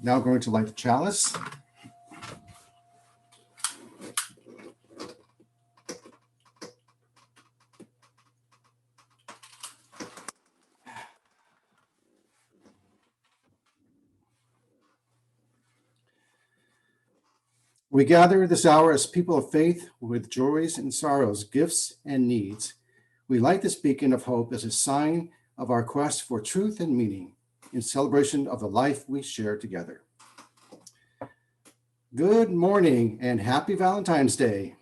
now going to light the chalice. We gather this hour as people of faith with joys and sorrows, gifts and needs. We light this beacon of hope as a sign of our quest for truth and meaning in celebration of the life we share together. Good morning and happy Valentine's Day.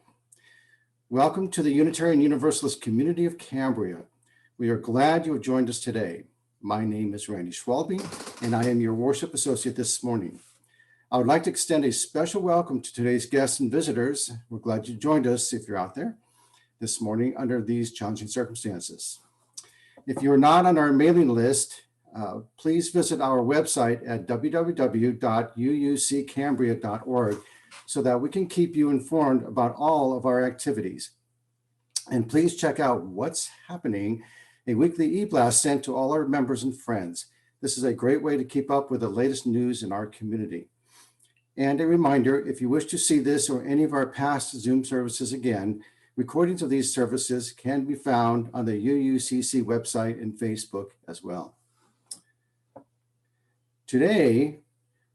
Welcome to the Unitarian Universalist community of Cambria. We are glad you have joined us today. My name is Randy Schwalbe, and I am your worship associate this morning. I would like to extend a special welcome to today's guests and visitors. We're glad you joined us if you're out there this morning under these challenging circumstances. If you're not on our mailing list, please visit our website at www.uuccambria.org so that we can keep you informed about all of our activities. And please check out What's Happening, a weekly e-blast sent to all our members and friends. This is a great way to keep up with the latest news in our community. And a reminder, if you wish to see this or any of our past Zoom services again, recordings of these services can be found on the UUCC website and Facebook as well. Today,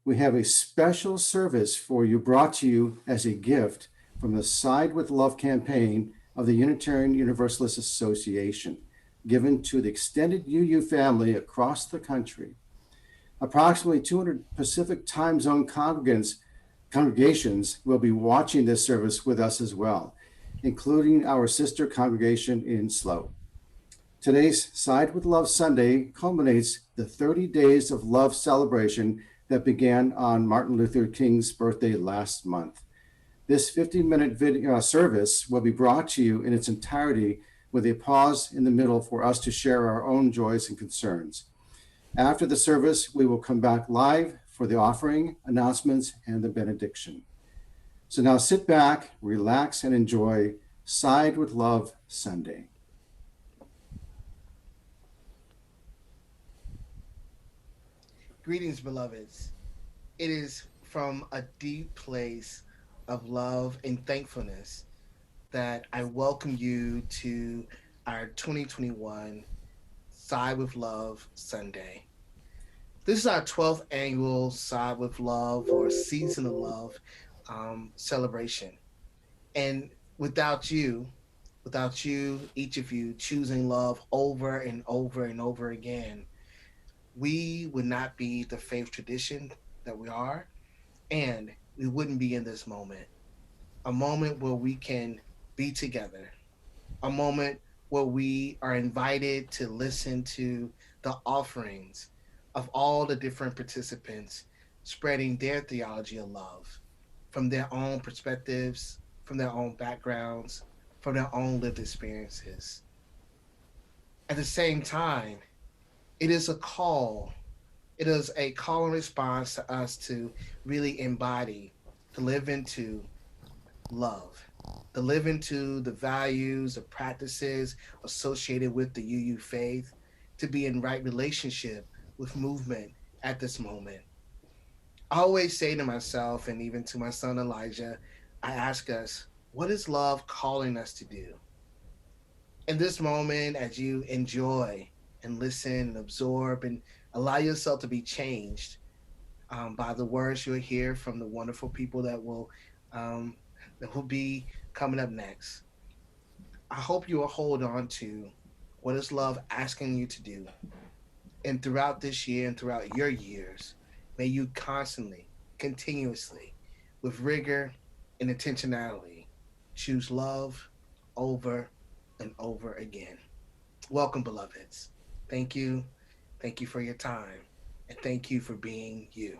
we have a special service for you brought to you as a gift from the Side with Love campaign of the Unitarian Universalist Association, given to the extended UU family across the country. Approximately 200 Pacific time zone congregations will be watching this service with us as well, including our sister congregation in SLO. Today's Side with Love Sunday culminates the 30 Days of Love celebration that began on Martin Luther King's birthday last month. This 50-minute video service will be brought to you in its entirety with a pause in the middle for us to share our own joys and concerns. After the service, we will come back live for the offering, announcements, and the benediction. So now sit back, relax, and enjoy Side with Love Sunday. Greetings, beloveds. It is from a deep place of love and thankfulness that I welcome you to our 2021 Side with Love Sunday. This is our 12th annual Side with Love or Season of Love celebration. And without you, each of you choosing love over and over and over again, we would not be the faith tradition that we are, and we wouldn't be in this moment. A moment where we can be together, a moment where we are invited to listen to the offerings of all the different participants spreading their theology of love from their own perspectives, from their own backgrounds, from their own lived experiences. At the same time, it is a call. It is a call and response to us to really embody, to live into love, to live into the values, the practices associated with the UU faith, to be in right relationship with movement at this moment. I always say to myself and even to my son Elijah, I ask us, what is love calling us to do? In this moment, as you enjoy and listen and absorb and allow yourself to be changed by the words you'll hear from the wonderful people um, that will be coming up next. I hope you will hold on to what is love asking you to do. And throughout this year and throughout your years, may you constantly, continuously, with rigor and intentionality, choose love over and over again. Welcome, beloveds. Thank you. Thank you for your time. And thank you for being you.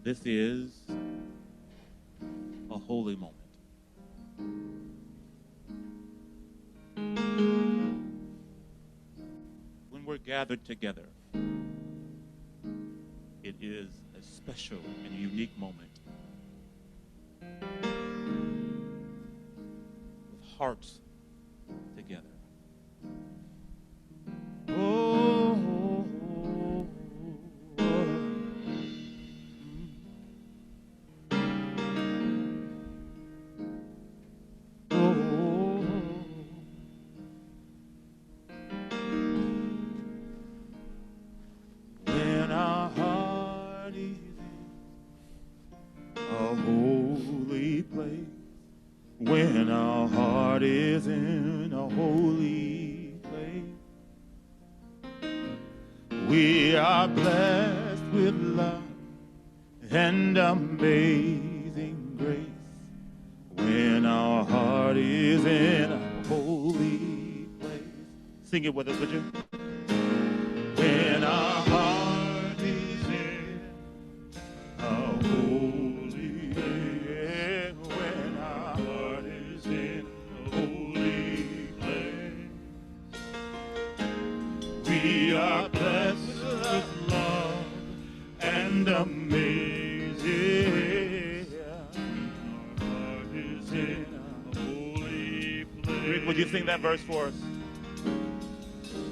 This is a holy moment. When we're gathered together, it is a special and unique moment with hearts together. Oh, when our heart is in a holy place, when our heart is in a holy place, we are blessed with love and amazing grace. When our heart is in a holy place. Sing it with us, would you? When our heart is in a holy place. When our heart is in a holy place. We are blessed with love and amazing. In a holy place. Rick, would you sing that verse for us?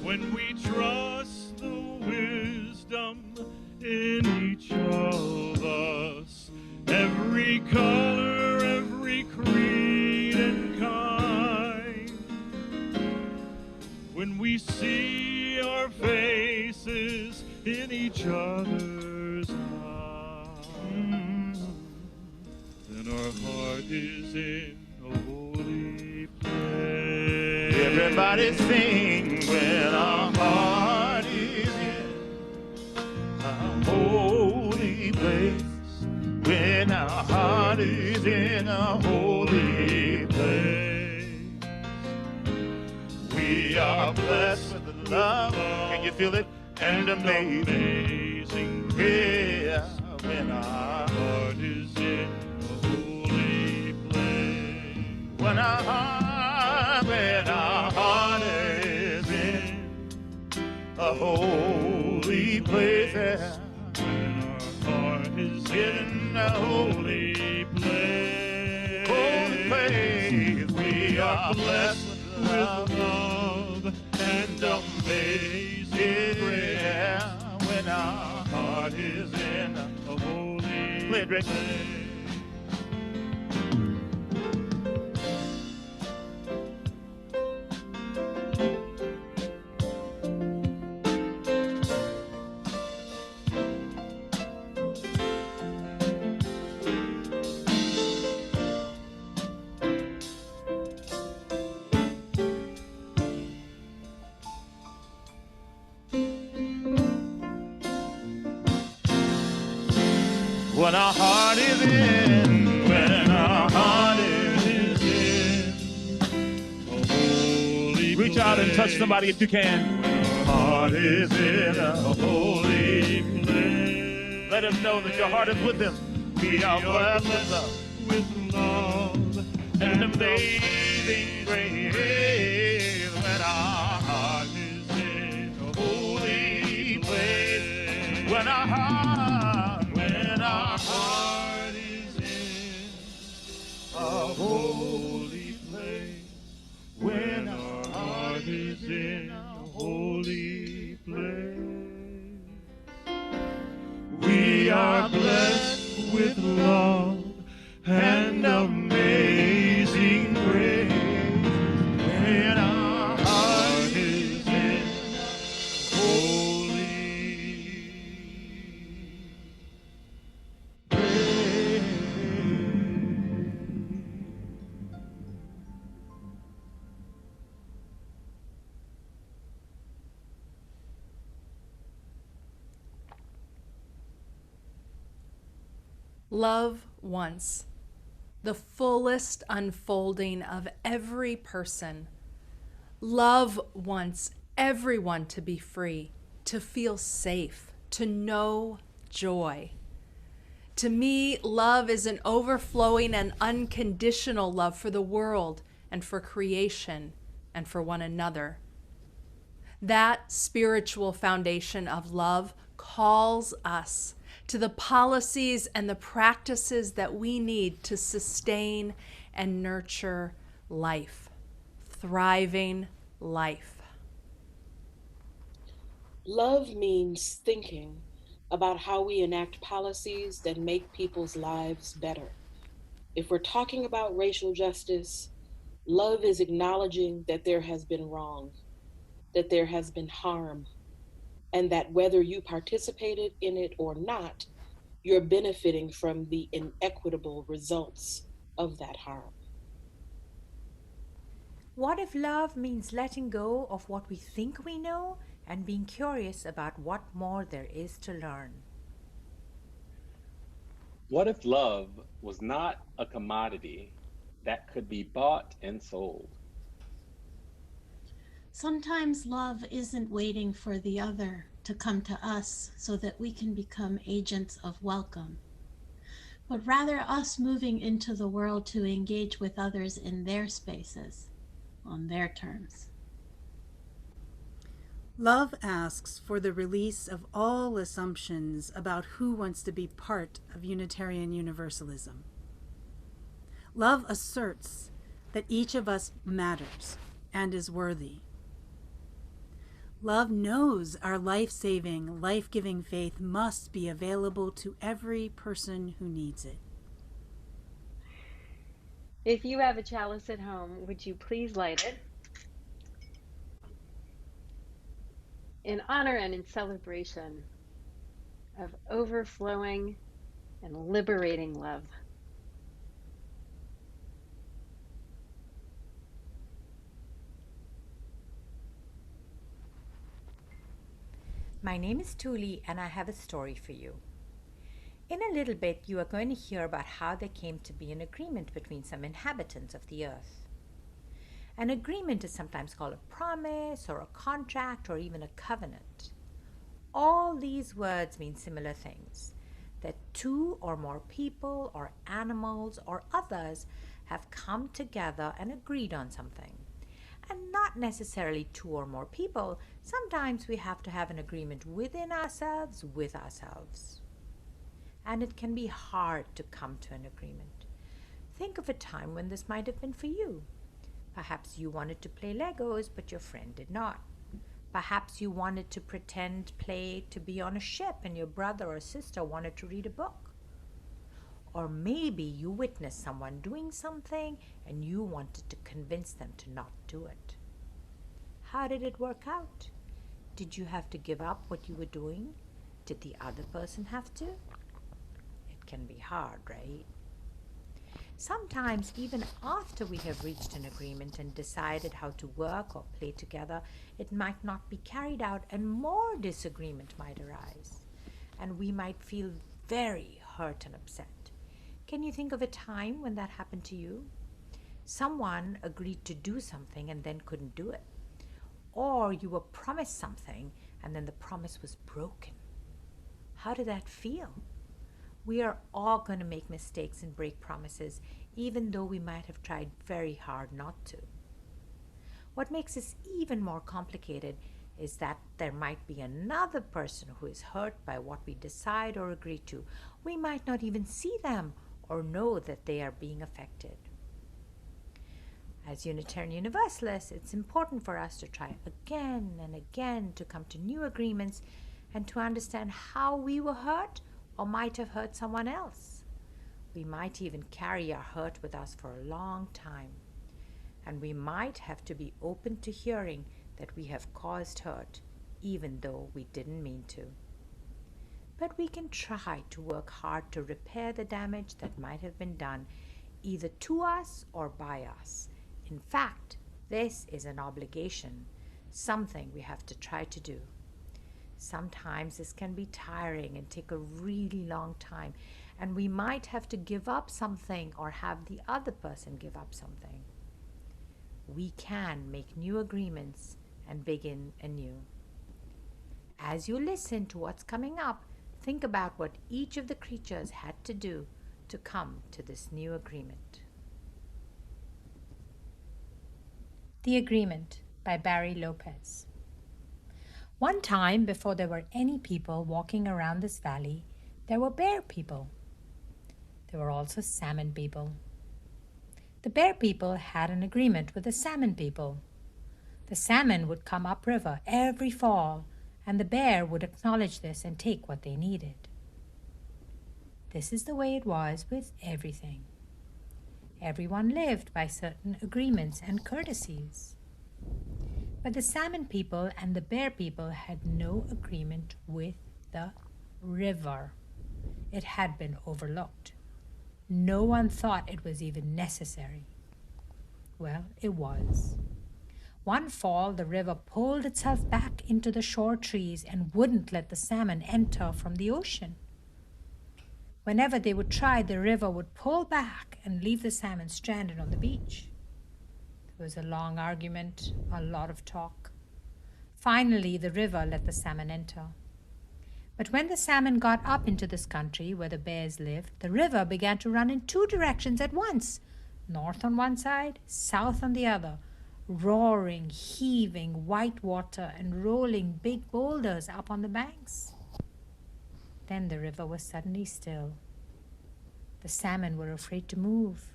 When we trust the wisdom in each of us, every color, every creed and kind, when we see our faces in each other's eyes, then our heart is in a holy place. Everybody sing when our heart is in a holy place. When our heart is in a holy place. We are blessed with love. Can you feel it? And amazing grace. When our heart is in a holy place. when our heart is in a holy place. When our heart is in a holy place. Holy place. We are blessed with love and amazing grace. when our Heart is in a holy Play it, Rick. place. when our heart is in, when our heart is in a holy reach out and touch somebody if you can. When our heart is in a holy place. Let them know that your heart is with them. We are blessed with love and amazing grace. When our heart is in a holy place, when our heart is in a holy place, when our heart is in a holy place. We are blessed with love and amazing grace. When our heart is in holy place. Love once, the fullest unfolding of every person. Love wants everyone to be free, to feel safe, to know joy. To me, love is an overflowing and unconditional love for the world and for creation and for one another. That spiritual foundation of love calls us to the policies and the practices that we need to sustain and nurture life, thriving life. Love means thinking about how we enact policies that make people's lives better. If we're talking about racial justice, love is acknowledging that there has been wrong, that there has been harm, and that whether you participated in it or not, you're benefiting from the inequitable results of that harm. What if love means letting go of what we think we know and being curious about what more there is to learn? What if love was not a commodity that could be bought and sold? Sometimes love isn't waiting for the other to come to us so that we can become agents of welcome, but rather us moving into the world to engage with others in their spaces, on their terms. Love asks for the release of all assumptions about who wants to be part of Unitarian Universalism. Love asserts that each of us matters and is worthy. Love knows our life-saving, life-giving faith must be available to every person who needs it. If you have a chalice at home, would you please light it in honor and in celebration of overflowing and liberating love? My name is Tuli, and I have a story for you. In a little bit, you are going to hear about how there came to be an agreement between some inhabitants of the earth. An agreement is sometimes called a promise or a contract or even a covenant. All these words mean similar things, that two or more people or animals or others have come together and agreed on something. And not necessarily two or more people. Sometimes we have to have an agreement within ourselves, with ourselves. And it can be hard to come to an agreement. Think of a time when this might have been for you. Perhaps you wanted to play Legos, but your friend did not. Perhaps you wanted to pretend play to be on a ship and your brother or sister wanted to read a book. Or maybe you witnessed someone doing something and you wanted to convince them to not do it. How did it work out? Did you have to give up what you were doing? Did the other person have to? It can be hard, right? Sometimes, even after we have reached an agreement and decided how to work or play together, it might not be carried out and more disagreement might arise. And we might feel very hurt and upset. Can you think of a time when that happened to you? Someone agreed to do something and then couldn't do it. Or you were promised something and then the promise was broken. How did that feel? We are all going to make mistakes and break promises, even though we might have tried very hard not to. What makes this even more complicated is that there might be another person who is hurt by what we decide or agree to. We might not even see them or know that they are being affected. As Unitarian Universalists, it's important for us to try again and again to come to new agreements and to understand how we were hurt or might have hurt someone else. We might even carry our hurt with us for a long time. And we might have to be open to hearing that we have caused hurt, even though we didn't mean to. But we can try to work hard to repair the damage that might have been done, either to us or by us. In fact, this is an obligation, something we have to try to do. Sometimes this can be tiring and take a really long time, and we might have to give up something or have the other person give up something. We can make new agreements and begin anew. As you listen to what's coming up, think about what each of the creatures had to do to come to this new agreement. The Agreement by Barry Lopez. One time, before there were any people walking around this valley, there were bear people. There were also salmon people. The bear people had an agreement with the salmon people. The salmon would come upriver every fall, and the bear would acknowledge this and take what they needed. This is the way it was with everything. Everyone lived by certain agreements and courtesies. But the salmon people and the bear people had no agreement with the river. It had been overlooked. No one thought it was even necessary. Well, it was. One fall, the river pulled itself back into the shore trees and wouldn't let the salmon enter from the ocean. Whenever they would try, the river would pull back and leave the salmon stranded on the beach. There was a long argument, a lot of talk. Finally, the river let the salmon enter. But when the salmon got up into this country where the bears lived, the river began to run in two directions at once, north on one side, south on the other, roaring, heaving white water and rolling big boulders up on the banks. Then the river was suddenly still. The salmon were afraid to move.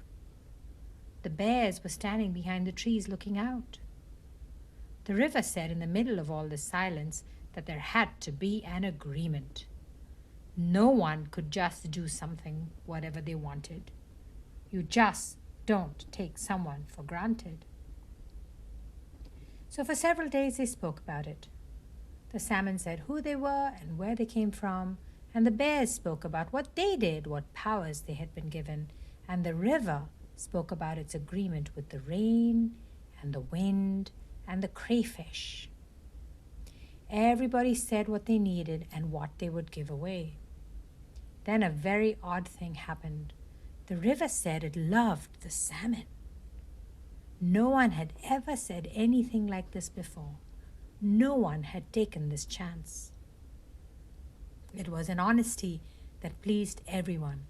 The bears were standing behind the trees looking out. The river said in the middle of all this silence that there had to be an agreement. No one could just do something whatever they wanted. You just don't take someone for granted. So for several days they spoke about it. The salmon said who they were and where they came from, and the bears spoke about what they did, what powers they had been given, and the river spoke about its agreement with the rain and the wind and the crayfish. Everybody said what they needed and what they would give away. Then a very odd thing happened. The river said it loved the salmon. No one had ever said anything like this before. No one had taken this chance. It was an honesty that pleased everyone.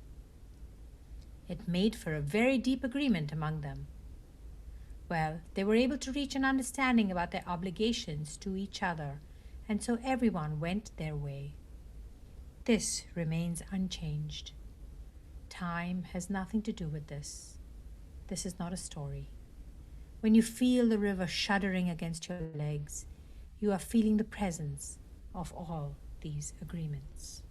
It made for a very deep agreement among them. Well, they were able to reach an understanding about their obligations to each other, and so everyone went their way. This remains unchanged. Time has nothing to do with this. This is not a story. When you feel the river shuddering against your legs, you are feeling the presence of all these agreements.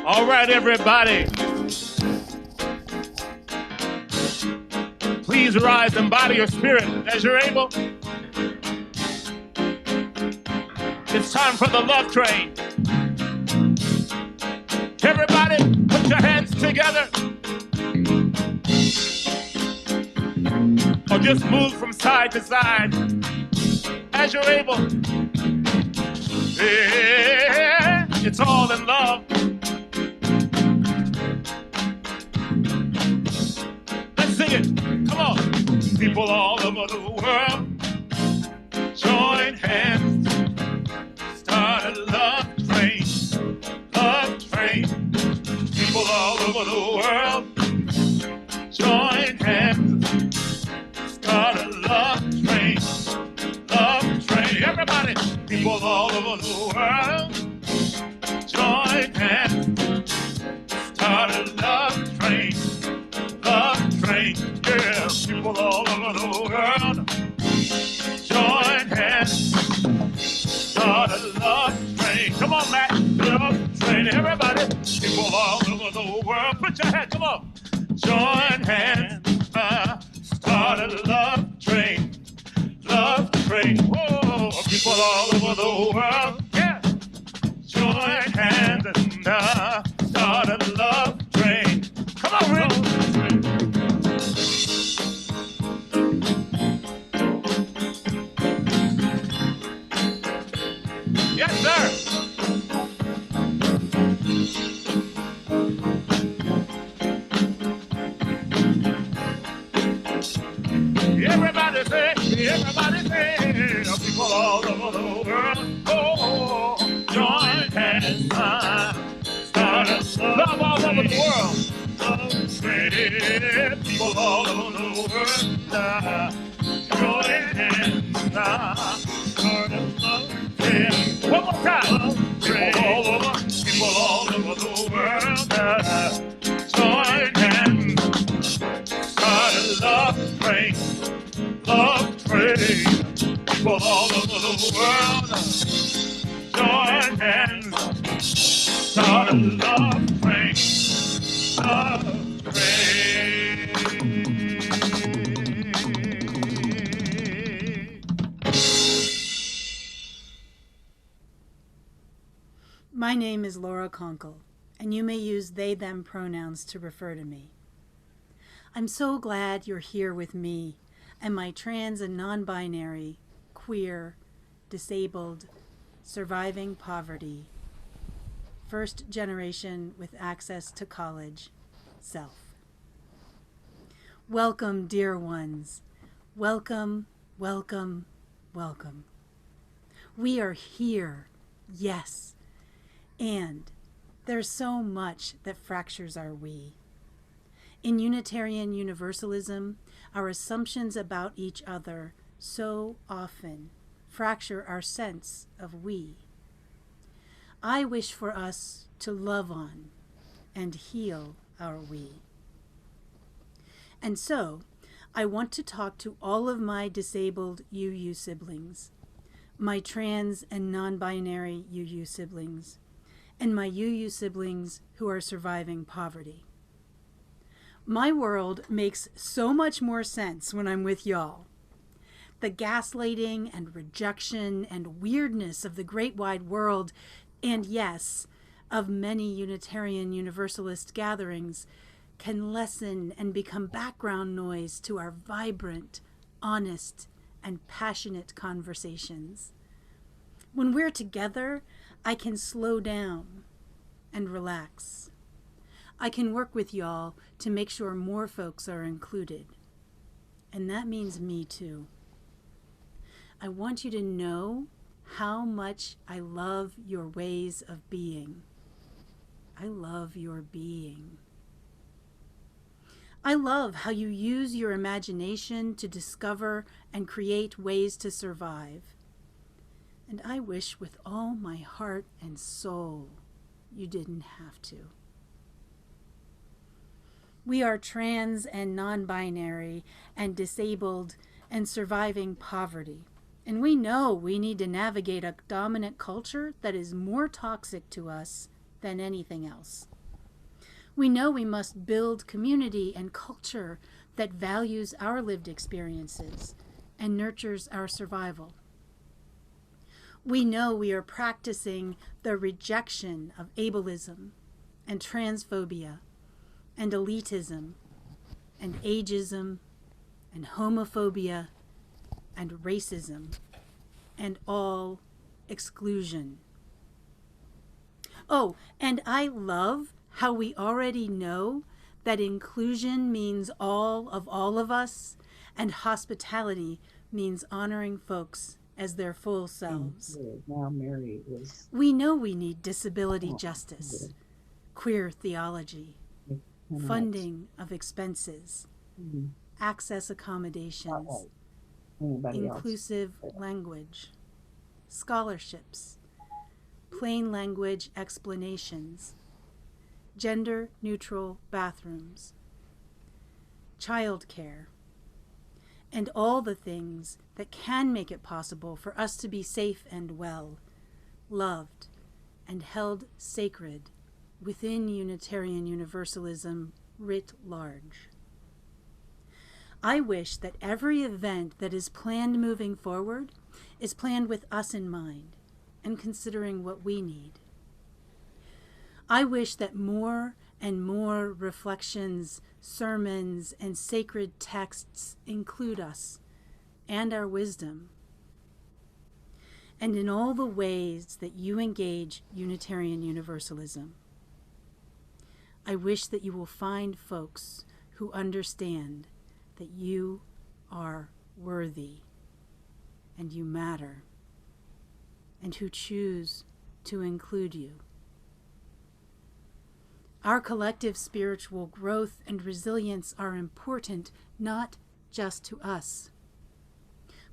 All right, everybody. Please rise and body your spirit as you're able. It's time for the love train. Everybody, put your hands together. Or just move from side to side as you're able. Yeah, it's all in love. Sing it, come on. People all over the world, join hands, start a love train, love train. People all over the world, join hands, start a love train, love train. Everybody, people all over the world, join hands, start a love train. Yeah, people all over the world, join hands, start a love train. Come on, Matt, love train. Everybody, people all over the world, put your hands, come on. Join hands, start a love train, love train. Whoa, people all over the world, yeah. Join hands and start a love train. Come on, Rick. Yes, sir. Everybody say, people all over the over the world. Love train. People all over the world. Join hands now. Start a love train. One more time. People all over. People all over the world. Join hands. Start a love train. Love train. People all over the world. Join hands. Start a love train. Love train. My name is Laura Conkle, and you may use they, them pronouns to refer to me. I'm so glad you're here with me and my trans and non-binary, queer, disabled, surviving poverty, first generation with access to college, self. Welcome, dear ones. Welcome, welcome, welcome. We are here, yes. And there's so much that fractures our we. In Unitarian Universalism, our assumptions about each other so often fracture our sense of we. I wish for us to love on and heal our we. And so, I want to talk to all of my disabled UU siblings, my trans and non-binary UU siblings, and my UU siblings who are surviving poverty. My world makes so much more sense when I'm with y'all. The gaslighting and rejection and weirdness of the great wide world, and yes, of many Unitarian Universalist gatherings, can lessen and become background noise to our vibrant, honest, and passionate conversations. When we're together, I can slow down and relax. I can work with y'all to make sure more folks are included. And that means me too. I want you to know how much I love your ways of being. I love your being. I love how you use your imagination to discover and create ways to survive. And I wish with all my heart and soul you didn't have to. We are trans and non-binary and disabled and surviving poverty. And we know we need to navigate a dominant culture that is more toxic to us than anything else. We know we must build community and culture that values our lived experiences and nurtures our survival. We know we are practicing the rejection of ableism and transphobia and elitism and ageism and homophobia and racism and all exclusion. Oh, and I love how we already know that inclusion means all of us, and hospitality means honoring folks as their full selves. Now Mary is. We know we need disability justice, queer theology, funding of expenses, access accommodations, inclusive language, scholarships, plain language explanations, gender-neutral bathrooms, childcare, and all the things that can make it possible for us to be safe and well, loved, and held sacred within Unitarian Universalism writ large. I wish that every event that is planned moving forward is planned with us in mind and considering what we need. I wish that more and more reflections, sermons, and sacred texts include us and our wisdom, and in all the ways that you engage Unitarian Universalism. I wish that you will find folks who understand that you are worthy and you matter, and who choose to include you. Our collective spiritual growth and resilience are important not just to us,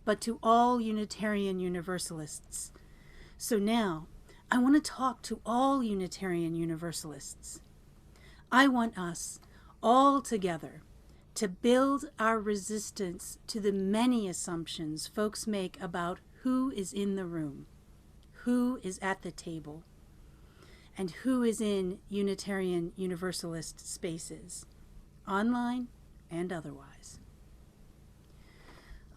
but to all Unitarian Universalists. So now, I want to talk to all Unitarian Universalists. I want us all together to build our resistance to the many assumptions folks make about who is in the room, who is at the table, and who is in Unitarian Universalist spaces, online and otherwise.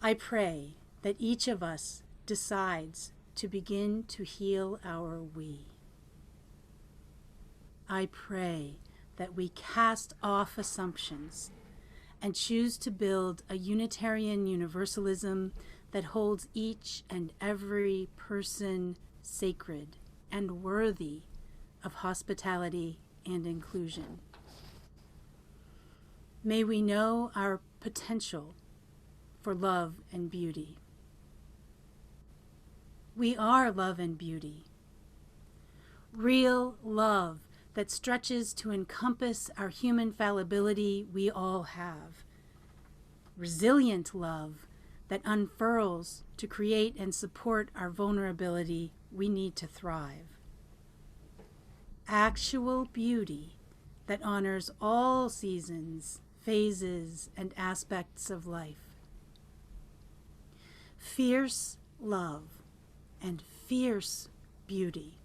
I pray that each of us decides to begin to heal our we. I pray that we cast off assumptions and choose to build a Unitarian Universalism that holds each and every person sacred and worthy of hospitality and inclusion. May we know our potential for love and beauty. We are love and beauty. Real love that stretches to encompass our human fallibility we all have. Resilient love that unfurls to create and support our vulnerability we need to thrive. Actual beauty that honors all seasons, phases, and aspects of life. Fierce love and fierce beauty.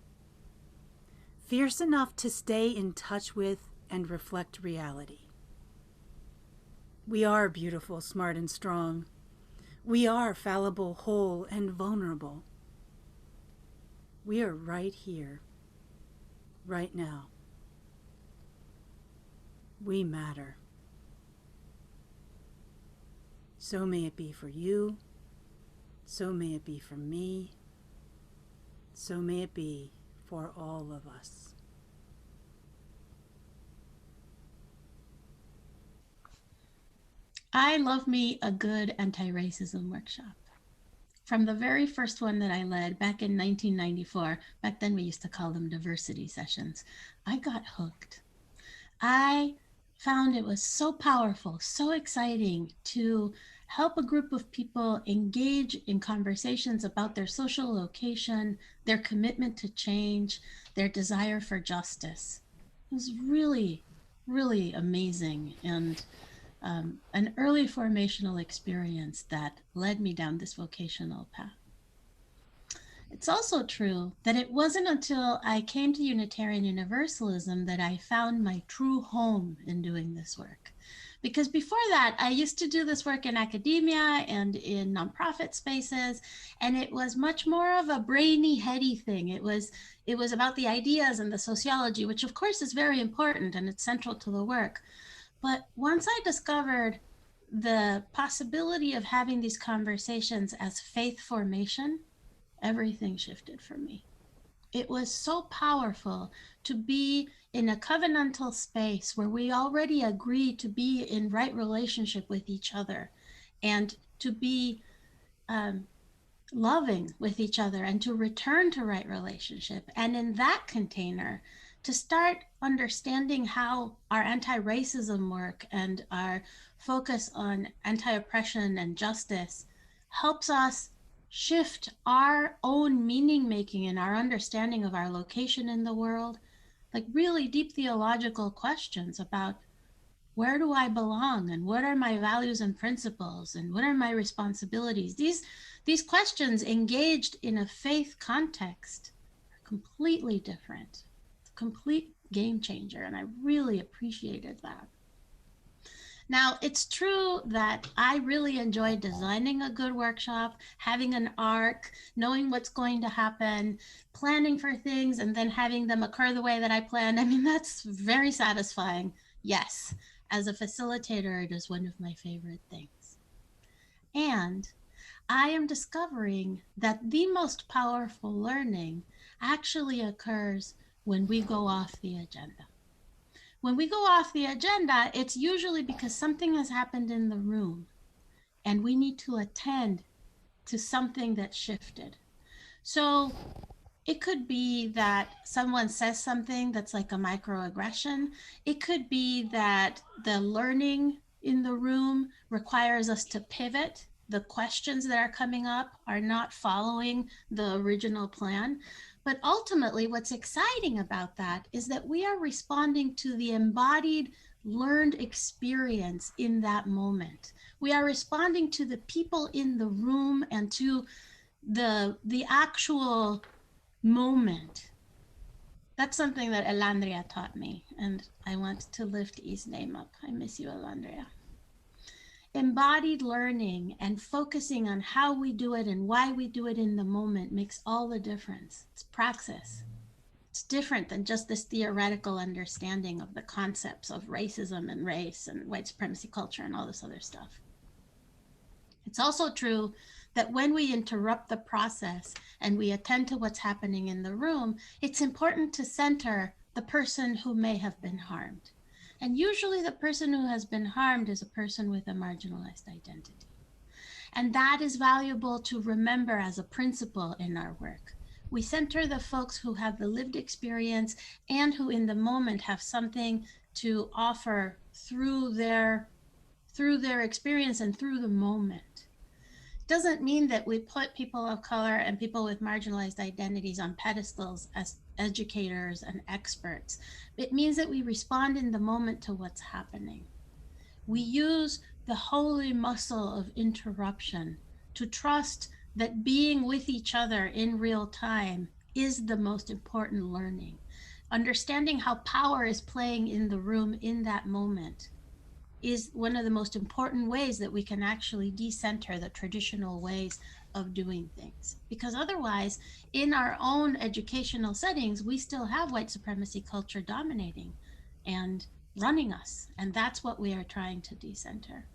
Fierce enough to stay in touch with and reflect reality. We are beautiful, smart, and strong. We are fallible, whole, and vulnerable. We are right here, right now. We matter. So may it be for you. So may it be for me. So may it be for all of us. I love me a good anti-racism workshop. From the very first one that I led back in 1994, back then we used to call them diversity sessions, I got hooked. I found it was so powerful, so exciting to help a group of people engage in conversations about their social location, their commitment to change, their desire for justice. It was really, really amazing, and an early formational experience that led me down this vocational path. It's also true that it wasn't until I came to Unitarian Universalism that I found my true home in doing this work. Because before that, I used to do this work in academia and in nonprofit spaces, and it was much more of a brainy, heady thing. It was about the ideas and the sociology, which of course is very important and it's central to the work. But once I discovered the possibility of having these conversations as faith formation, everything shifted for me. It was so powerful to be in a covenantal space where we already agree to be in right relationship with each other and to be loving with each other and to return to right relationship. And in that container, to start understanding how our anti-racism work and our focus on anti-oppression and justice helps us shift our own meaning making and our understanding of our location in the world, like really deep theological questions about where do I belong and what are my values and principles and what are my responsibilities. These questions engaged in a faith context are completely different. It's a complete game changer, and I really appreciated that. Now, it's true that I really enjoy designing a good workshop, having an arc, knowing what's going to happen, planning for things, and then having them occur the way that I planned. I mean, that's very satisfying. Yes, as a facilitator, it is one of my favorite things. And I am discovering that the most powerful learning actually occurs when we go off the agenda. When we go off the agenda, it's usually because something has happened in the room and we need to attend to something that shifted. So It could be that someone says something that's like a microaggression. It could be that the learning in the room requires us to pivot. The questions that are coming up are not following the original plan. But ultimately, what's exciting about that is that we are responding to the embodied learned experience in that moment. We are responding to the people in the room and to the actual moment. That's something that Elandria taught me, and I want to lift E's name up. I miss you, Elandria. Embodied learning and focusing on how we do it and why we do it in the moment makes all the difference. It's praxis. It's different than just this theoretical understanding of the concepts of racism and race and white supremacy culture and all this other stuff. It's also true that when we interrupt the process and we attend to what's happening in the room, it's important to center the person who may have been harmed. And usually the person who has been harmed is a person with a marginalized identity. And that is valuable to remember as a principle in our work. We center the folks who have the lived experience and who in the moment have something to offer through their experience and through the moment. Doesn't mean that we put people of color and people with marginalized identities on pedestals as educators and experts. It means that we respond in the moment to what's happening. We use the holy muscle of interruption to trust that being with each other in real time is the most important learning. Understanding how power is playing in the room in that moment is one of the most important ways that we can actually decenter the traditional ways of doing things. Because otherwise, in our own educational settings, we still have white supremacy culture dominating and running us. And that's what we are trying to decenter.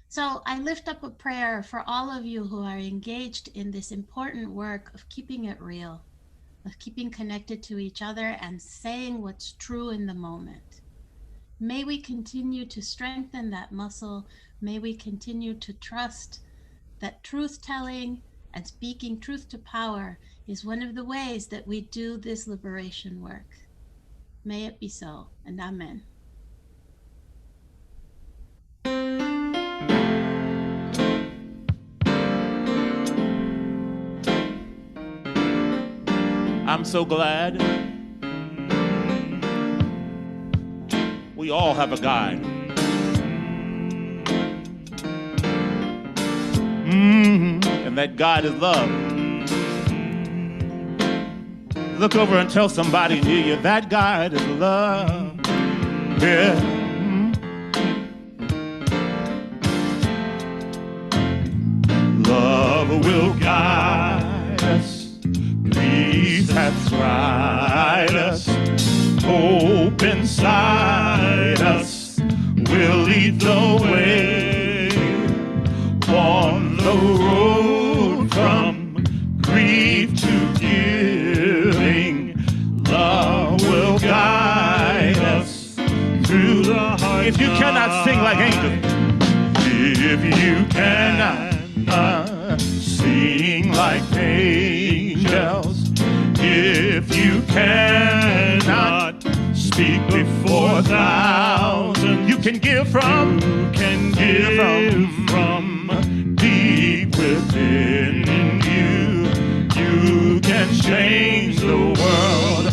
So I lift up a prayer for all of you who are engaged in this important work of keeping it real, of keeping connected to each other and saying what's true in the moment. May we continue to strengthen that muscle. May we continue to trust that truth-telling and speaking truth to power is one of the ways that we do this liberation work. May it be so, and amen. I'm so glad we all have a guide. And that guide is love. Look over and tell somebody near you, that guide is love. Yeah. Love will guide us. Peace hath tried us. Hope inside us will lead the way on the road from grief to giving. Love will guide us through the hard. If you cannot sing like angels, if you cannot sing like angels, if you cannot speak before thousands, you can give from, from deep within you. You can change the world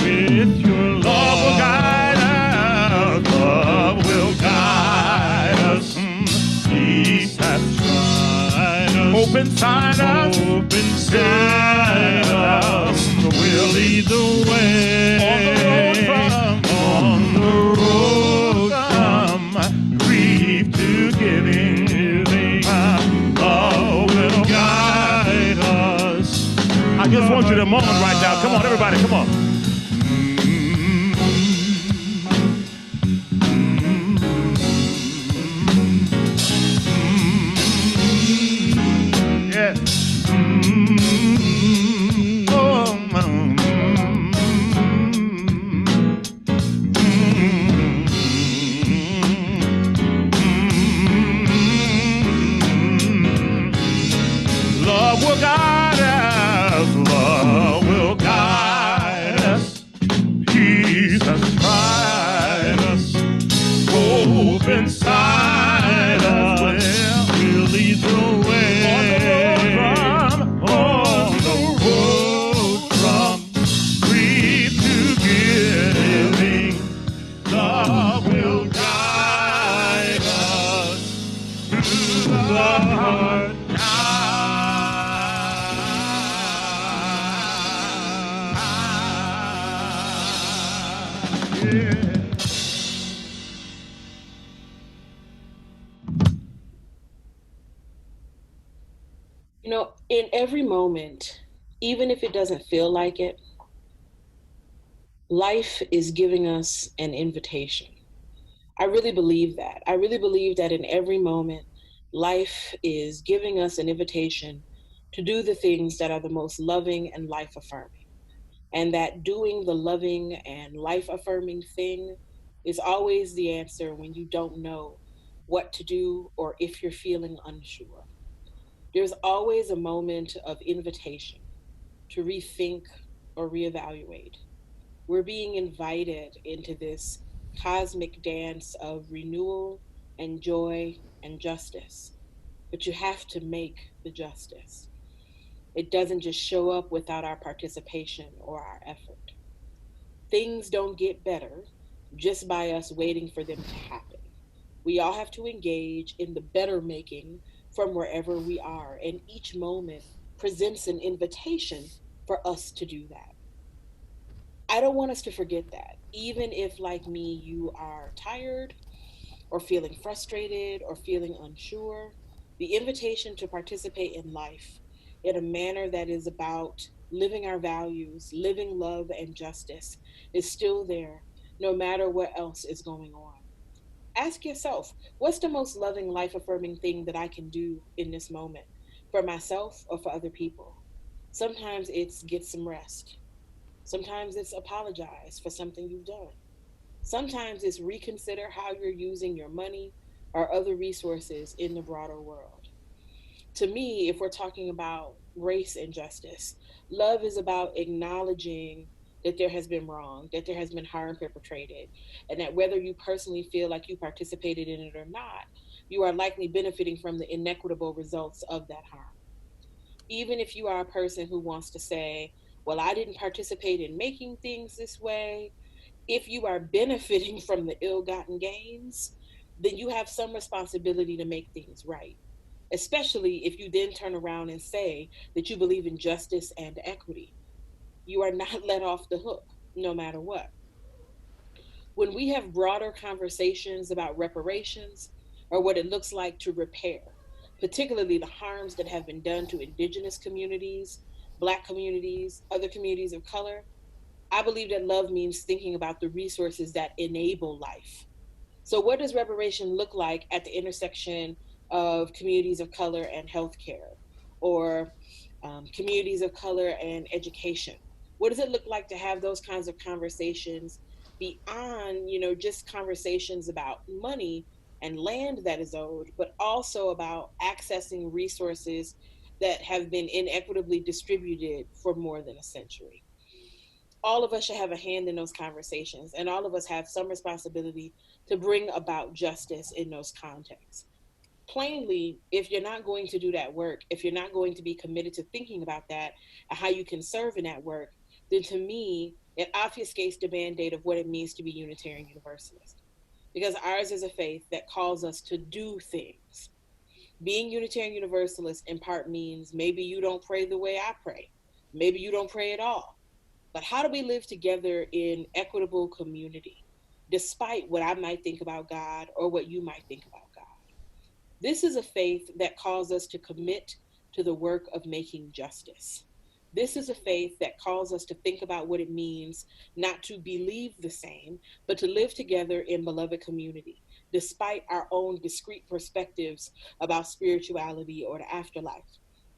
with your love. Love will guide us. Love will guide us. Peace hath tried us. Hope inside us. Hope inside us. We'll lead the way on the road from grief to giving. Love will guide us. I just want you to moment right now. Come on, everybody, come on. Yeah. Love will guide us. Love Yeah. In every moment, even if it doesn't feel like it, life is giving us an invitation. I really believe that. I really believe that in every moment, life is giving us an invitation to do the things that are the most loving and life affirming. And that doing the loving and life affirming thing is always the answer when you don't know what to do or if you're feeling unsure. There's always a moment of invitation to rethink or reevaluate. We're being invited into this cosmic dance of renewal and joy and justice. But you have to make the justice. It doesn't just show up without our participation or our effort. Things don't get better just by us waiting for them to happen. We all have to engage in the better making from wherever we are, and each moment presents an invitation for us to do that. I don't want us to forget that. Even if, like me, you are tired or feeling frustrated or feeling unsure, the invitation to participate in life in a manner that is about living our values, living love and justice is still there, no matter what else is going on. Ask yourself, what's the most loving, life affirming thing that I can do in this moment for myself or for other people? Sometimes it's get some rest. Sometimes it's apologize for something you've done. Sometimes it's reconsider how you're using your money or other resources in the broader world. To me, if we're talking about race injustice, love is about acknowledging that there has been wrong, that there has been harm perpetrated, and that whether you personally feel like you participated in it or not, you are likely benefiting from the inequitable results of that harm. Even if you are a person who wants to say, well, I didn't participate in making things this way, if you are benefiting from the ill gotten gains, then you have some responsibility to make things right, especially if you then turn around and say that you believe in justice and equity. You are not let off the hook, no matter what. When we have broader conversations about reparations or what it looks like to repair, particularly the harms that have been done to indigenous communities, Black communities, other communities of color, I believe that love means thinking about the resources that enable life. So, what does reparation look like at the intersection of communities of color and healthcare, or communities of color and education? What does it look like to have those kinds of conversations beyond, just conversations about money and land that is owed, but also about accessing resources that have been inequitably distributed for more than a century? All of us should have a hand in those conversations, and all of us have some responsibility to bring about justice in those contexts. Plainly, if you're not going to do that work, if you're not going to be committed to thinking about that and how you can serve in that work, then to me, it obfuscates the mandate of what it means to be Unitarian Universalist. Because ours is a faith that calls us to do things. Being Unitarian Universalist in part means maybe you don't pray the way I pray, maybe you don't pray at all, but how do we live together in equitable community, despite what I might think about God or what you might think about God? This is a faith that calls us to commit to the work of making justice. This is a faith that calls us to think about what it means not to believe the same, but to live together in beloved community, despite our own discrete perspectives about spirituality or the afterlife.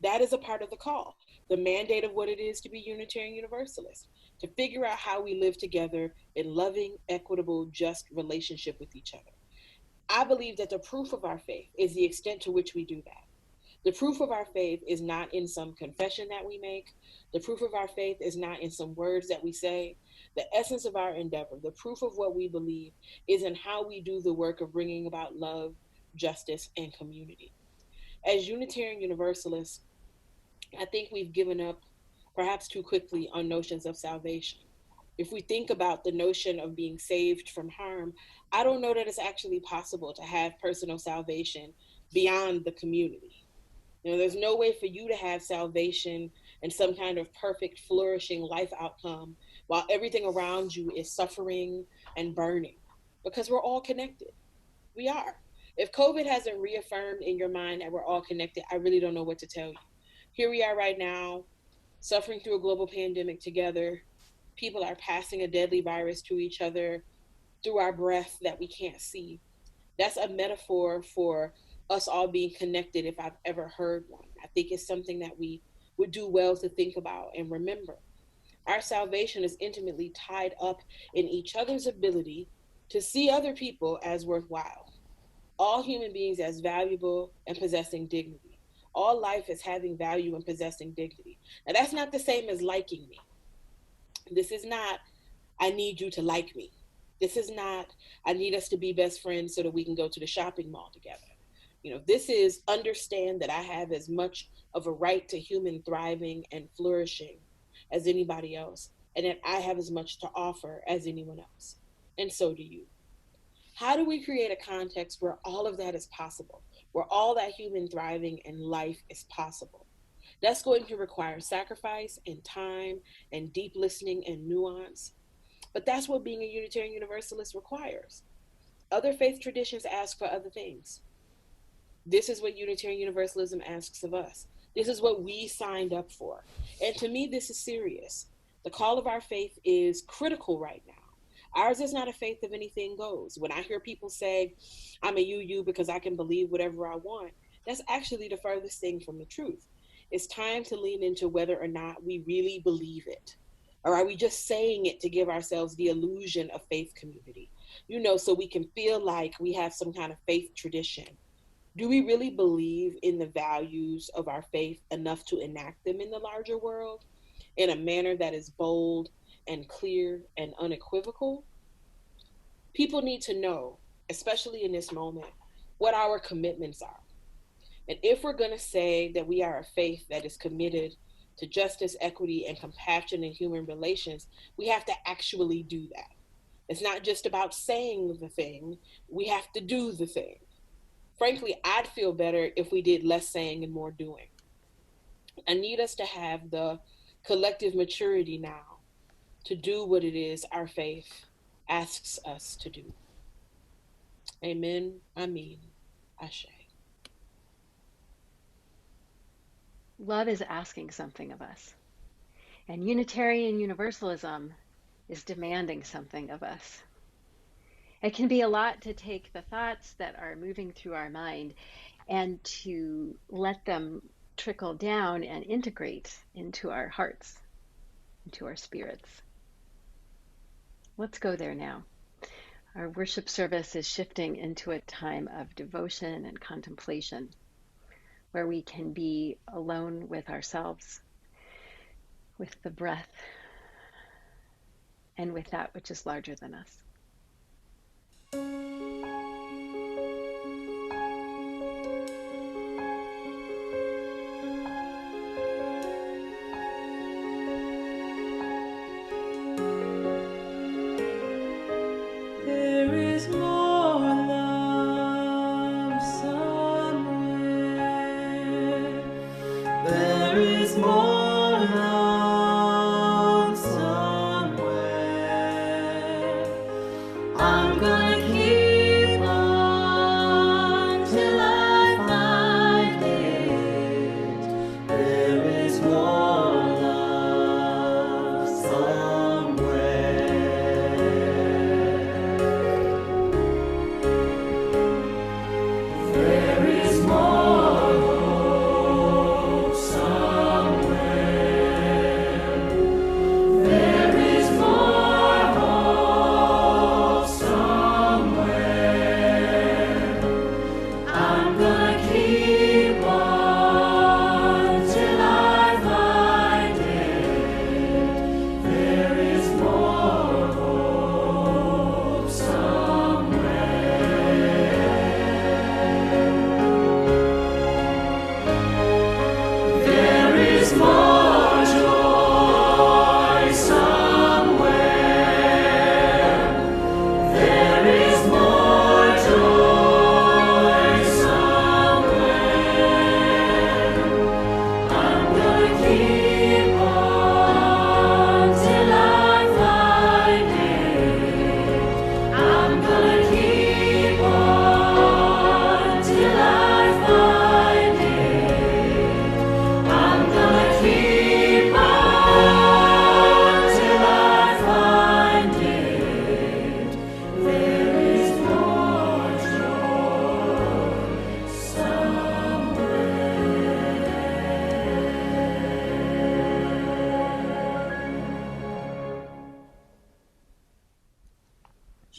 That is a part of the call, the mandate of what it is to be Unitarian Universalist, to figure out how we live together in loving, equitable, just relationship with each other. I believe that the proof of our faith is the extent to which we do that. The proof of our faith is not in some confession that we make. The proof of our faith is not in some words that we say. The essence of our endeavor, the proof of what we believe, is in how we do the work of bringing about love, justice, and community. As Unitarian Universalists, I think we've given up perhaps too quickly on notions of salvation. If we think about the notion of being saved from harm, I don't know that it's actually possible to have personal salvation beyond the community. There's no way for you to have salvation and some kind of perfect, flourishing life outcome while everything around you is suffering and burning, because we're all connected. We are. If COVID hasn't reaffirmed in your mind that we're all connected, I really don't know what to tell you. Here we are right now, suffering through a global pandemic together. People are passing a deadly virus to each other through our breath that we can't see. That's a metaphor for us all being connected, if I've ever heard one. I think it's something that we would do well to think about and remember. Our salvation is intimately tied up in each other's ability to see other people as worthwhile, all human beings as valuable and possessing dignity, all life as having value and possessing dignity. Now, that's not the same as liking me. This is not, I need you to like me. This is not, I need us to be best friends so that we can go to the shopping mall together. This is understand that I have as much of a right to human thriving and flourishing as anybody else, and that I have as much to offer as anyone else. And so do you. How do we create a context where all of that is possible, where all that human thriving and life is possible? That's going to require sacrifice and time and deep listening and nuance. But that's what being a Unitarian Universalist requires. Other faith traditions ask for other things. This is what Unitarian Universalism asks of us. This is what we signed up for. And to me, this is serious. The call of our faith is critical right now. Ours is not a faith of anything goes. When I hear people say, I'm a UU because I can believe whatever I want, that's actually the furthest thing from the truth. It's time to lean into whether or not we really believe it. Or are we just saying it to give ourselves the illusion of faith community? So we can feel like we have some kind of faith tradition. Do we really believe in the values of our faith enough to enact them in the larger world in a manner that is bold and clear and unequivocal? People need to know, especially in this moment, what our commitments are. And if we're going to say that we are a faith that is committed to justice, equity, and compassion in human relations, we have to actually do that. It's not just about saying the thing, we have to do the thing. Frankly, I'd feel better if we did less saying and more doing. I need us to have the collective maturity now to do what it is our faith asks us to do. Amen. Amen. Ashe. Love is asking something of us, and Unitarian Universalism is demanding something of us. It can be a lot to take the thoughts that are moving through our mind and to let them trickle down and integrate into our hearts, into our spirits. Let's go there now. Our worship service is shifting into a time of devotion and contemplation, where we can be alone with ourselves, with the breath, and with that which is larger than us. There is more love somewhere. There is more love somewhere.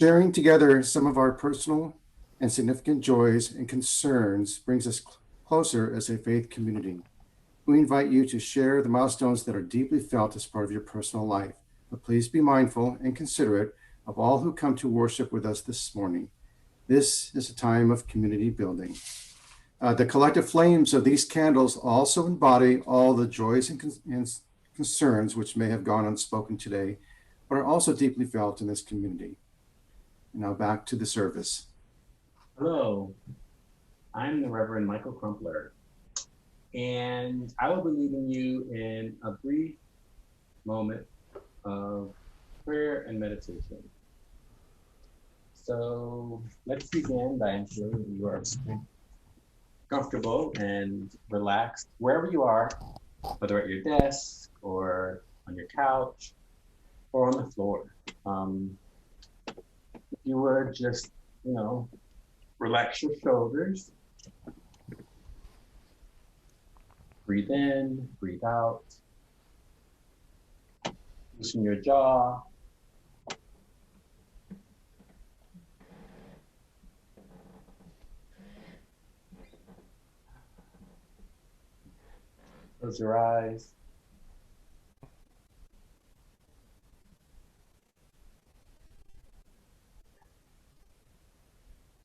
Sharing together some of our personal and significant joys and concerns brings us closer as a faith community. We invite you to share the milestones that are deeply felt as part of your personal life, but please be mindful and considerate of all who come to worship with us this morning. This is a time of community building. The collective flames of these candles also embody all the joys and concerns which may have gone unspoken today, but are also deeply felt in this community. Now back to the service. Hello, I'm the Reverend Michael Crumpler, and I will be leading you in a brief moment of prayer and meditation. So let's begin by ensuring you are comfortable and relaxed wherever you are, whether at your desk or on your couch or on the floor. If you would just, relax your shoulders. Breathe in, breathe out. Loosen your jaw. Close your eyes.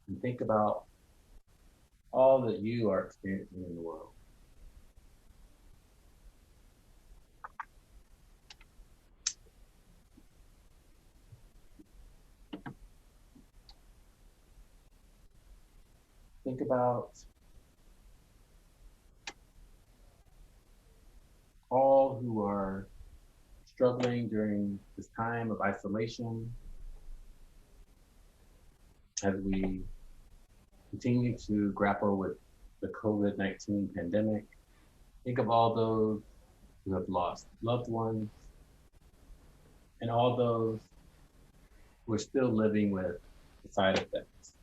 And think about all that you are experiencing in the world. Think about all who are struggling during this time of isolation as we continue to grapple with the COVID-19 pandemic. Think of all those who have lost loved ones and all those who are still living with the side effects.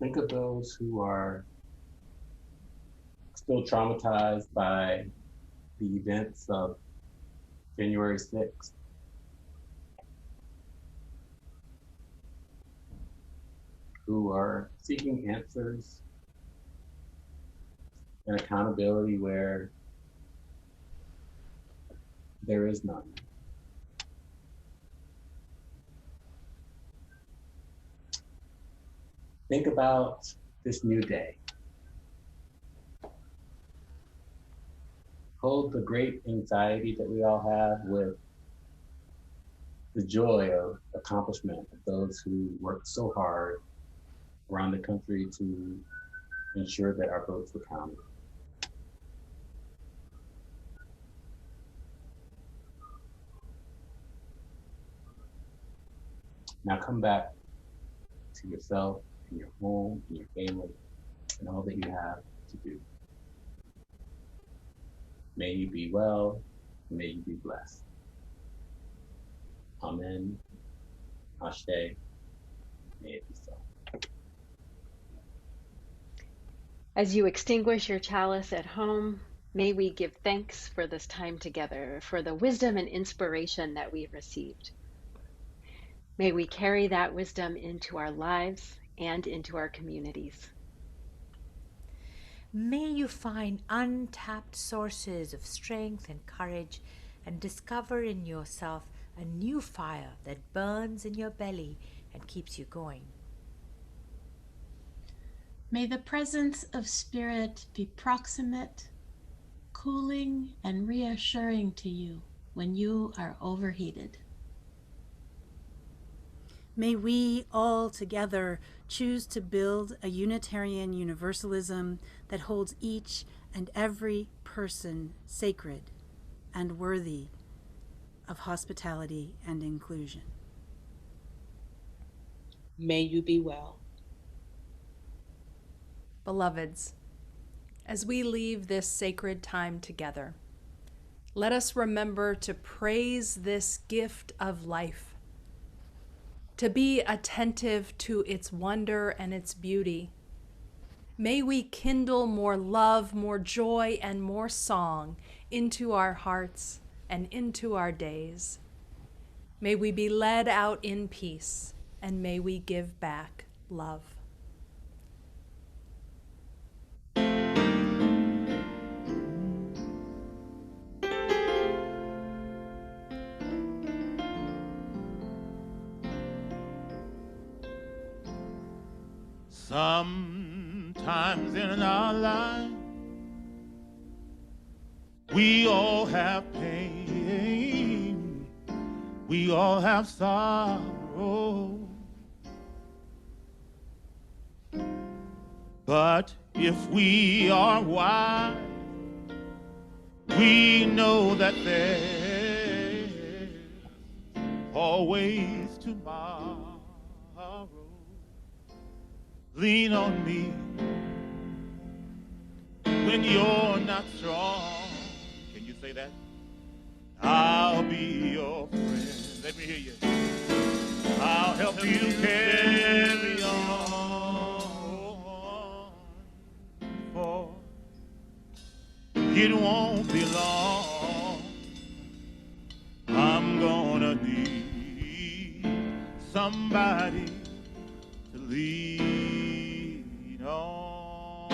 Think of those who are still traumatized by the events of January 6th. Who are seeking answers and accountability where there is none. Think about this new day. Hold the great anxiety that we all have with the joy of accomplishment of those who worked so hard around the country to ensure that our votes were counted. Now come back to yourself and your home and your family and all that you have to do. May you be well, and may you be blessed. Amen. Ashe. May it be so. As you extinguish your chalice at home, may we give thanks for this time together, for the wisdom and inspiration that we've received. May we carry that wisdom into our lives and into our communities. May you find untapped sources of strength and courage and discover in yourself a new fire that burns in your belly and keeps you going. May the presence of Spirit be proximate, cooling, and reassuring to you when you are overheated. May we all together choose to build a Unitarian Universalism that holds each and every person sacred and worthy of hospitality and inclusion. May you be well. Beloveds, as we leave this sacred time together, let us remember to praise this gift of life, to be attentive to its wonder and its beauty. May we kindle more love, more joy, and more song into our hearts and into our days. May we be led out in peace, and may we give back love. Sometimes in our life, we all have pain, we all have sorrow. But if we are wise, we know that there's always tomorrow. Lean on me when you're not strong. Can you say that? I'll be your friend. Let me hear you. I'll help you carry on. For it won't be long. I'm gonna need somebody to lean on.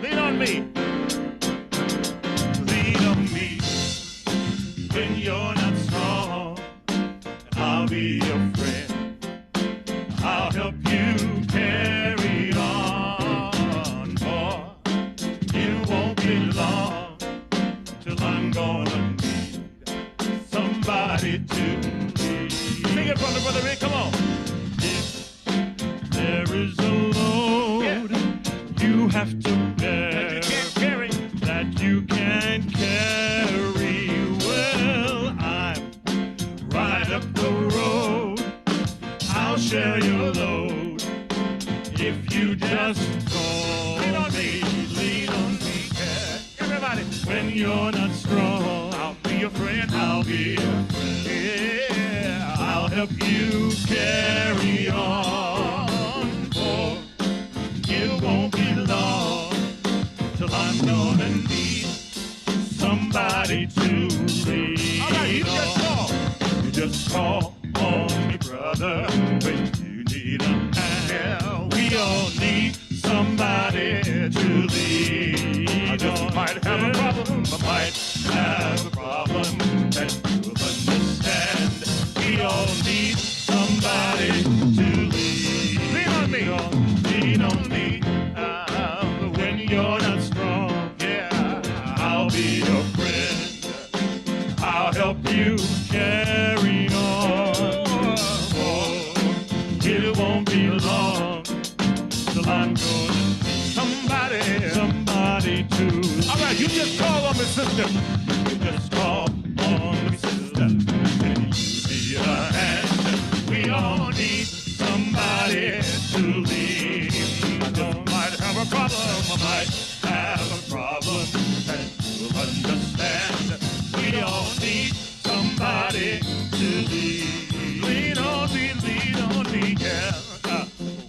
Lean on me. Lean on me when you're not strong. I'll be your friend. I'll help you carry on. For it won't be long till I'm gonna need somebody to lead. Sing it, brother Rick, come on. If there is a load you have to bear that you can't carry, well, I'm right up the road. I'll share your load if you just call me. Lean on me, yeah. Everybody. When you're not strong, I'll be your friend. I'll be your friend. Yeah, I'll help you carry on. For it won't be long till I'm gonna need somebody to lean on. All right, you just call. You just call on me, brother, when you need a hand. Yeah, we all need somebody to lean on. I just might have a problem. I might have a problem that you'll understand. We all need somebody to lean. Lean on me. Lean on me. When you're not strong, yeah, I'll be your friend. I'll help you carry on. Oh, it won't be long till I'm gonna need somebody to. All right, you just call on me, sister. You just call on me, sister. And you be a hand. We all need somebody to lead. I just might have a problem. I might have a problem that you'll understand. We all need somebody to lead. Lean on me, yeah.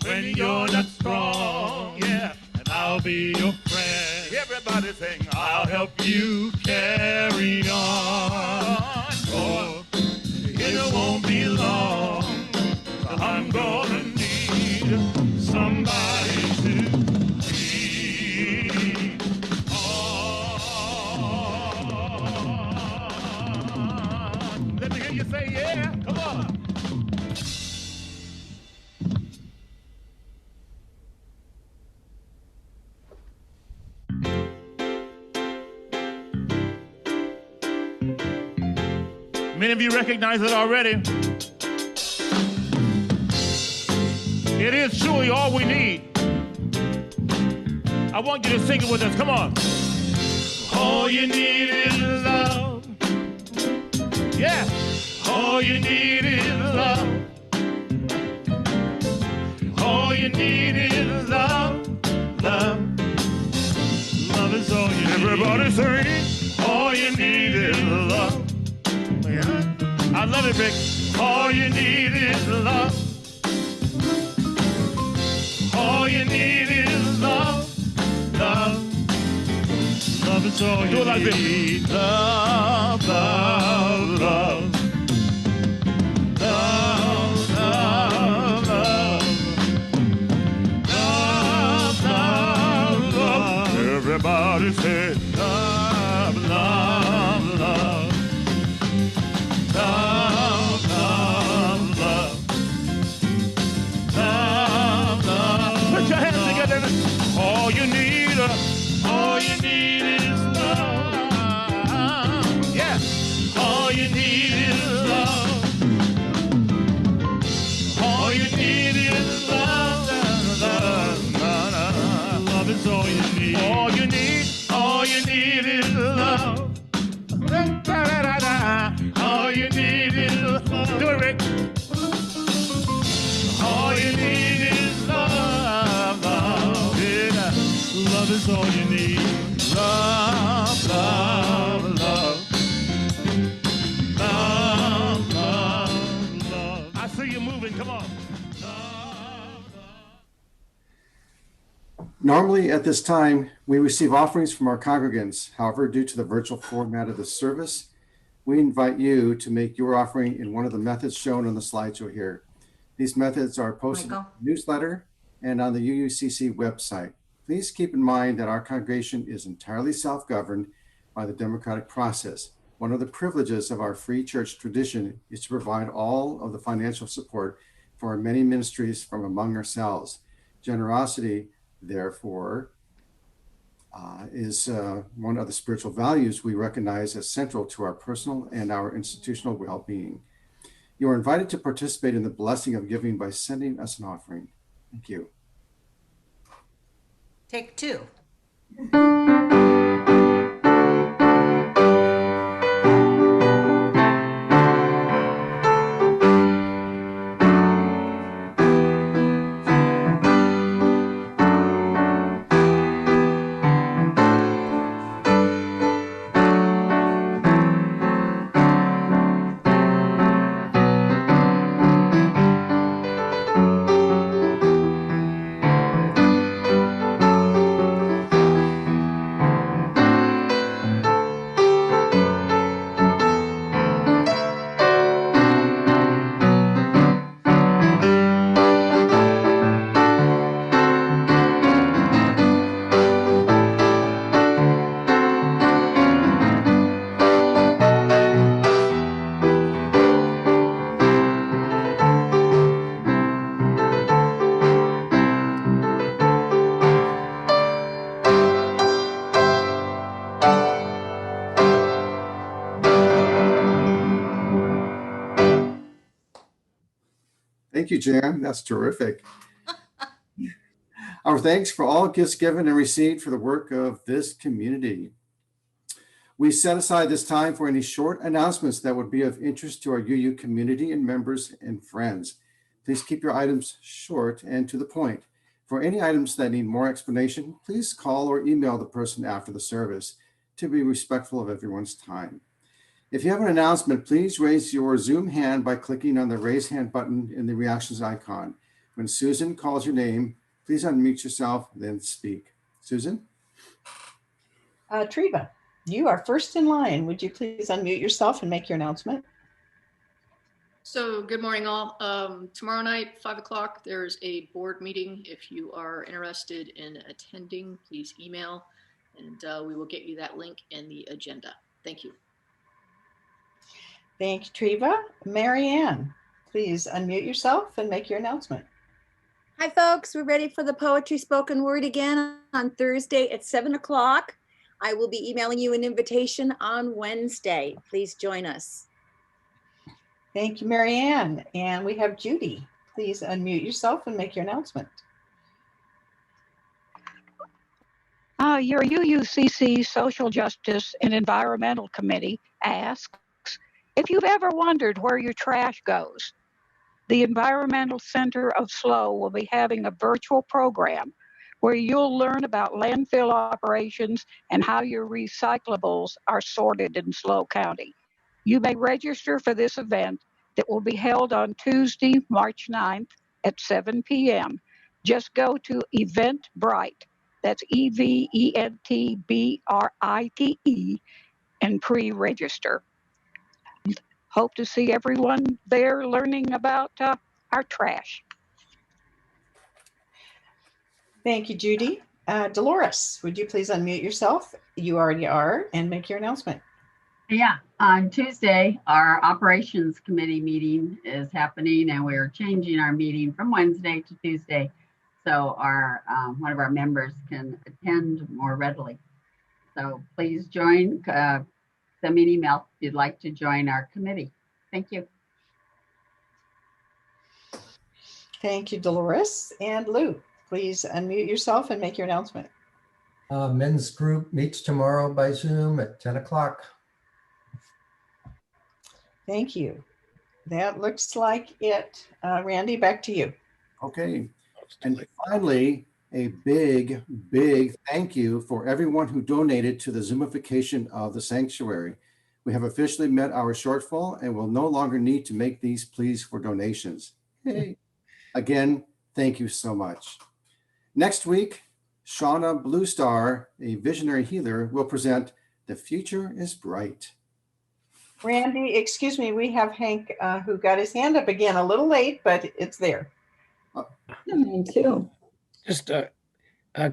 When you're not strong, yeah, and I'll be your friend. Everybody sing, I'll help you carry on. For it won't be long, I'm gonna need somebody to lean on. Let me hear you say, yeah, come on. Many of you recognize it already. It is truly all we need. I want you to sing it with us. Come on. All you need is love. Yeah. All you need is love. All you need is love. Love. Love is all you need. Everybody sing. All you need it, Rick. All you need is love. All you need is love. Love. Love is all you need. Love, love, love. Love, love, love. Love, love, love. Everybody say love, love, love. Love, love, love. Love, love. Put your hands together. All you need is love. Yeah. All you need is love. All you need is love. Love, love, love. Love is all you need. All you need is love. All you need is love. Do it, Rick. All you need is love, love. Yeah. Love is all you need. Love, love, love. Love, love, love. I see you moving. Come on. Normally at this time, we receive offerings from our congregants. However, due to the virtual format of the service, we invite you to make your offering in one of the methods shown on the slideshow here. These methods are posted in the newsletter and on the UUCC website. Please keep in mind that our congregation is entirely self-governed by the democratic process. One of the privileges of our free church tradition is to provide all of the financial support for our many ministries from among ourselves. Generosity, therefore, is one of the spiritual values we recognize as central to our personal and our institutional well-being. You are invited to participate in the blessing of giving by sending us an offering. Thank you. Take two. Thank you, Jan. That's terrific. Our thanks for all gifts given and received for the work of this community. We set aside this time for any short announcements that would be of interest to our UU community and members and friends. Please keep your items short and to the point. For any items that need more explanation, please call or email the person after the service to be respectful of everyone's time. If you have an announcement, please raise your Zoom hand by clicking on the raise hand button in the reactions icon. When Susan calls your name, please unmute yourself, then speak. Susan? Treva, you are first in line. Would you please unmute yourself and make your announcement? So good morning all. Tomorrow night, 5 o'clock, there's a board meeting. If you are interested in attending, please email and we will get you that link and the agenda. Thank you. Thank you, Treva. Mary Ann, please unmute yourself and make your announcement. Hi, folks. We're ready for the Poetry Spoken Word again on Thursday at 7 o'clock. I will be emailing you an invitation on Wednesday. Please join us. Thank you, Mary Ann. And we have Judy. Please unmute yourself and make your announcement. Your UUCC Social Justice and Environmental Committee asks if you've ever wondered where your trash goes. The Environmental Center of SLO will be having a virtual program where you'll learn about landfill operations and how your recyclables are sorted in SLO County. You may register for this event that will be held on Tuesday, March 9th at 7 p.m. Just go to Eventbrite, that's EVENTBRITE, and pre-register. Hope to see everyone there learning about our trash. Thank you, Judy. Dolores, would you please unmute yourself? You already are, and make your announcement. Yeah, on Tuesday, our operations committee meeting is happening, and we're changing our meeting from Wednesday to Tuesday, so our one of our members can attend more readily. So please join. Send me an email if you'd like to join our committee. Thank you. Thank you, Dolores. And Lou, please unmute yourself and make your announcement. Men's group meets tomorrow by Zoom at 10 o'clock. Thank you. That looks like it. Randy, back to you. Okay. And finally, a big, big thank you for everyone who donated to the Zoomification of the sanctuary. We have officially met our shortfall and will no longer need to make these pleas for donations. Hey. Again, thank you so much. Next week, Shauna Bluestar, a visionary healer, will present The Future is Bright. Randy, excuse me, we have Hank who got his hand up again, a little late, but it's there. Me too. Just a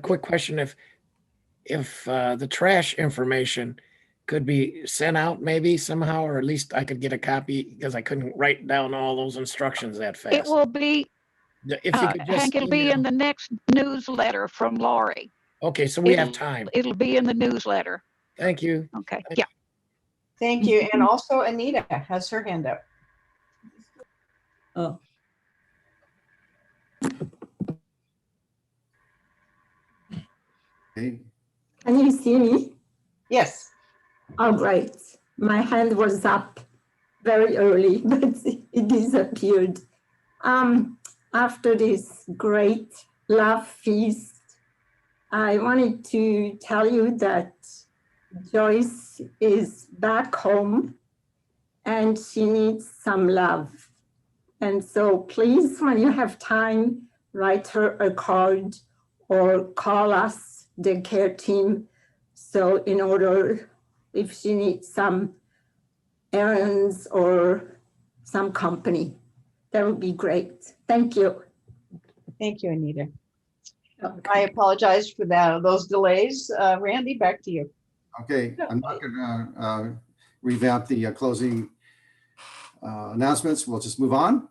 quick question: if the trash information could be sent out, maybe somehow, or at least I could get a copy because I couldn't write down all those instructions that fast. It will be. If you could just Hank, it'll be in the next newsletter from Lori. Okay, so we have time. It'll be in the newsletter. Thank you. Okay. Yeah. Thank you. And also Anita has her hand up. Oh. Hey. Can you see me? Yes. Oh, great. My hand was up very early, but it disappeared. After this great love feast, I wanted to tell you that Joyce is back home and she needs some love. And so please, when you have time, write her a card or call us, the care team. So in order, if she needs some errands or some company, that would be great. Thank you. Thank you, Anita. Okay. I apologize for those delays. Randy, back to you. Okay, I'm not going to revamp the closing announcements. We'll just move on.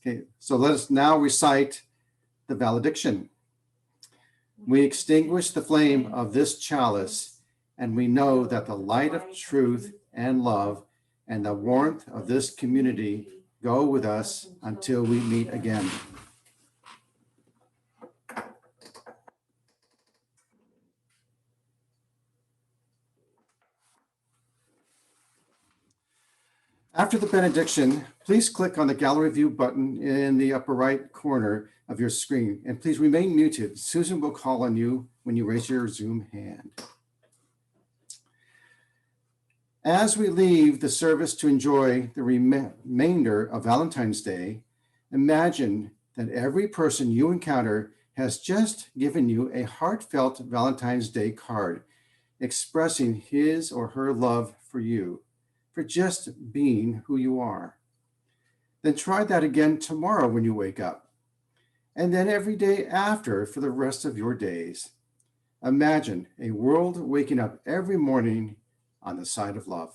Okay, so let us now recite the valediction. We extinguish the flame of this chalice, and we know that the light of truth and love and the warmth of this community go with us until we meet again. After the benediction, please click on the gallery view button in the upper right corner of your screen, and please remain muted. Susan will call on you when you raise your Zoom hand. As we leave the service to enjoy the remainder of Valentine's Day, imagine that every person you encounter has just given you a heartfelt Valentine's Day card, expressing his or her love for you, for just being who you are. Then try that again tomorrow when you wake up, and then every day after for the rest of your days. Imagine a world waking up every morning on the side of love.